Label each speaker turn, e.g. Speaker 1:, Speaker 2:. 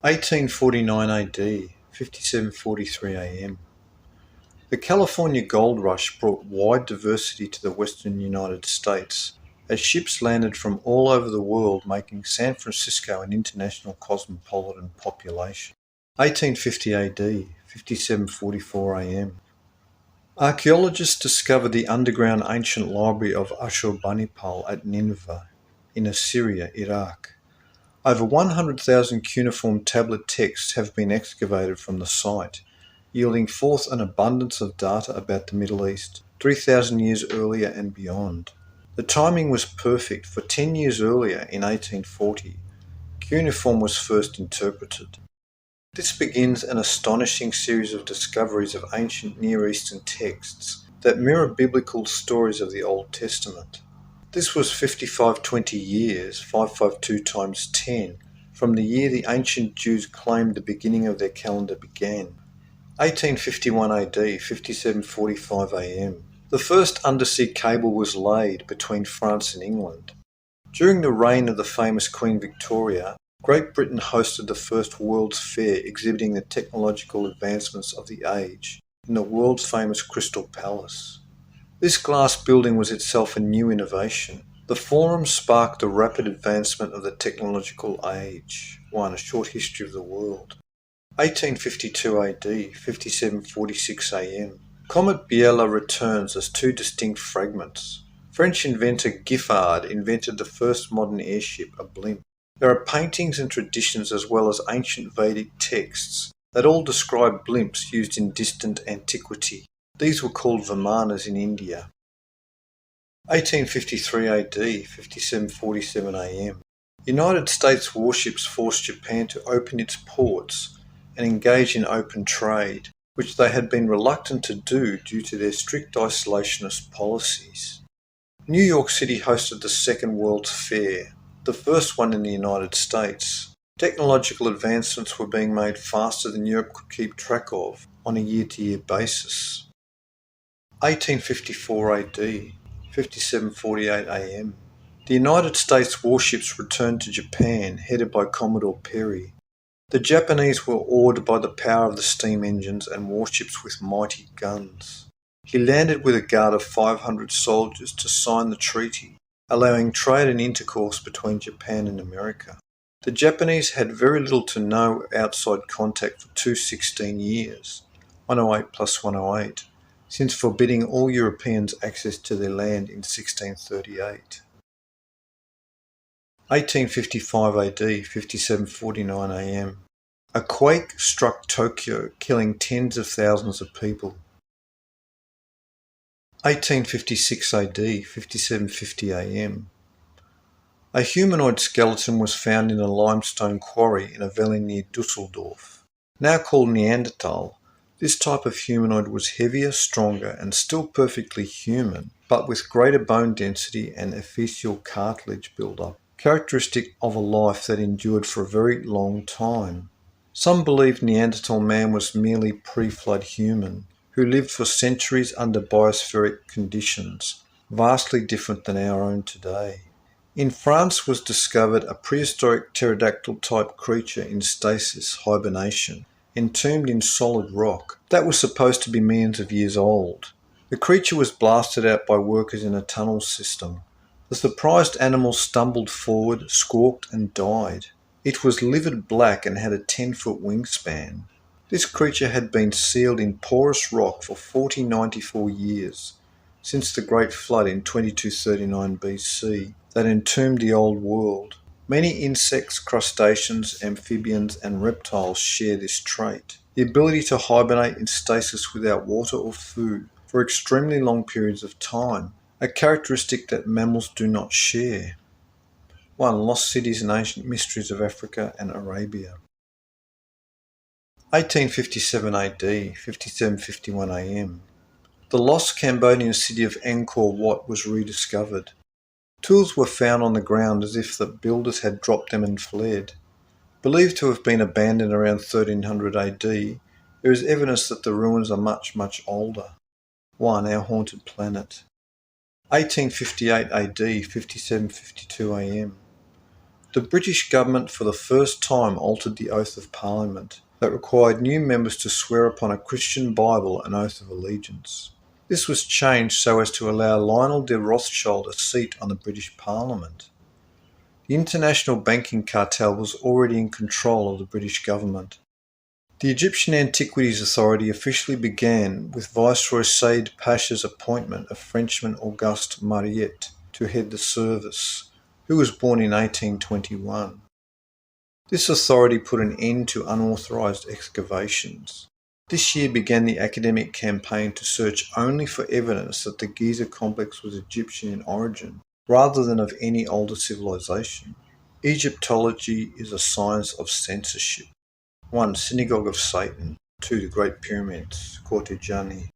Speaker 1: 1849 AD, 57:43 AM. The California Gold Rush brought wide diversity to the western United States as ships landed from all over the world, making San Francisco an international cosmopolitan population. 1850 AD, 57:44 AM. Archaeologists discovered the underground ancient library of Ashurbanipal at Nineveh in Assyria, Iraq. Over 100,000 cuneiform tablet texts have been excavated from the site, yielding forth an abundance of data about the Middle East, 3,000 years earlier and beyond. The timing was perfect, for 10 years earlier, in 1840, cuneiform was first interpreted. This begins an astonishing series of discoveries of ancient Near Eastern texts that mirror biblical stories of the Old Testament. This was 5520 years, 552 times 10, from the year the ancient Jews claimed the beginning of their calendar began. 1851 AD, 57:45 AM. The first undersea cable was laid between France and England. During the reign of the famous Queen Victoria, Great Britain hosted the first World's Fair exhibiting the technological advancements of the age in the world's famous Crystal Palace. This glass building was itself a new innovation. The forum sparked the rapid advancement of the technological age. 1. A short history of the world. 1852 AD, 57:46 AM. Comet Biela returns as two distinct fragments. French inventor Giffard invented the first modern airship, a blimp. There are paintings and traditions as well as ancient Vedic texts that all describe blimps used in distant antiquity. These were called vimanas in India. 1853 AD, 57:47 AM. United States warships forced Japan to open its ports and engage in open trade, which they had been reluctant to do due to their strict isolationist policies. New York City hosted the Second World's Fair, the first one in the United States. Technological advancements were being made faster than Europe could keep track of on a year-to-year basis. 1854 AD, 57:48 AM. The United States warships returned to Japan, headed by Commodore Perry. The Japanese were awed by the power of the steam engines and warships with mighty guns. He landed with a guard of 500 soldiers to sign the treaty, allowing trade and intercourse between Japan and America. The Japanese had very little to no outside contact for 216 years, 108 plus 108, since forbidding all Europeans access to their land in 1638. 1855 AD, 57:49 AM. A quake struck Tokyo, killing tens of thousands of people. 1856 AD, 57:50 AM. A humanoid skeleton was found in a limestone quarry in a valley near Dusseldorf. Now called Neanderthal, this type of humanoid was heavier, stronger, and still perfectly human, but with greater bone density and epithelial cartilage build-up, characteristic of a life that endured for a very long time. Some believe Neanderthal man was merely pre-flood human, who lived for centuries under biospheric conditions, vastly different than our own today. In France was discovered a prehistoric pterodactyl-type creature in stasis, hibernation, entombed in solid rock, that was supposed to be millions of years old. The creature was blasted out by workers in a tunnel system. The surprised animal stumbled forward, squawked, and died. It was livid black and had a 10-foot wingspan. This creature had been sealed in porous rock for 4094 years, since the Great Flood in 2239 BC that entombed the Old World. Many insects, crustaceans, amphibians, and reptiles share this trait, the ability to hibernate in stasis without water or food for extremely long periods of time, a characteristic that mammals do not share. 1. Lost Cities and Ancient Mysteries of Africa and Arabia. 1857 AD, 57:51 AM. The lost Cambodian city of Angkor Wat was rediscovered. Tools were found on the ground as if the builders had dropped them and fled. Believed to have been abandoned around 1300 AD, there is evidence that the ruins are much, much older. 1. Our Haunted Planet. 1858 AD, 57:52 AM. The British government for the first time altered the oath of Parliament that required new members to swear upon a Christian Bible and oath of allegiance. This was changed so as to allow Lionel de Rothschild a seat on the British Parliament. The international banking cartel was already in control of the British government. The Egyptian Antiquities Authority officially began with Viceroy Said Pasha's appointment of Frenchman Auguste Mariette to head the service, who was born in 1821. This authority put an end to unauthorised excavations. This year began the academic campaign to search only for evidence that the Giza complex was Egyptian in origin, rather than of any older civilization. Egyptology is a science of censorship. 1. Synagogue of Satan. 2. The Great Pyramids, Corteggiani.